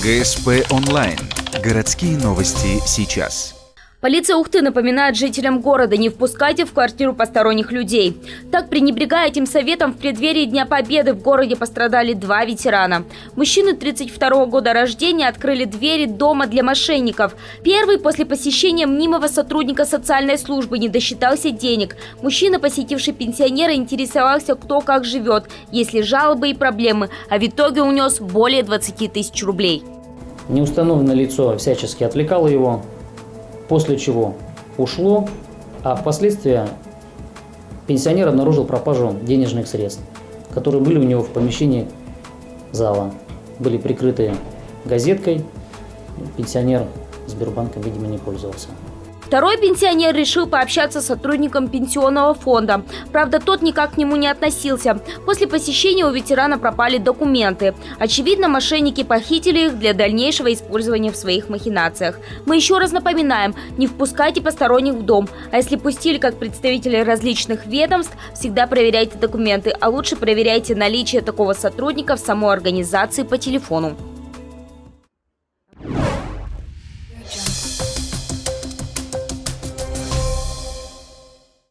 ГСП онлайн. Городские новости сейчас. Полиция Ухты напоминает жителям города: не впускайте в квартиру посторонних людей. Так, пренебрегая этим советом, в преддверии Дня Победы в городе пострадали 2 ветерана. Мужчины 32-го года рождения открыли двери дома для мошенников. Первый после посещения мнимого сотрудника социальной службы не досчитался денег. Мужчина, посетивший пенсионера, интересовался, кто как живет, есть ли жалобы и проблемы, а в итоге унес более 20 тысяч рублей. Неустановленное лицо всячески отвлекало его, после чего ушло, а впоследствии пенсионер обнаружил пропажу денежных средств, которые были у него в помещении зала. Были прикрыты газеткой, пенсионер Сбербанком, видимо, не пользовался. Второй пенсионер решил пообщаться с сотрудником пенсионного фонда. Правда, тот никак к нему не относился. После посещения у ветерана пропали документы. Очевидно, мошенники похитили их для дальнейшего использования в своих махинациях. Мы еще раз напоминаем: не впускайте посторонних в дом. А если пустили как представителей различных ведомств, всегда проверяйте документы. А лучше проверяйте наличие такого сотрудника в самой организации по телефону.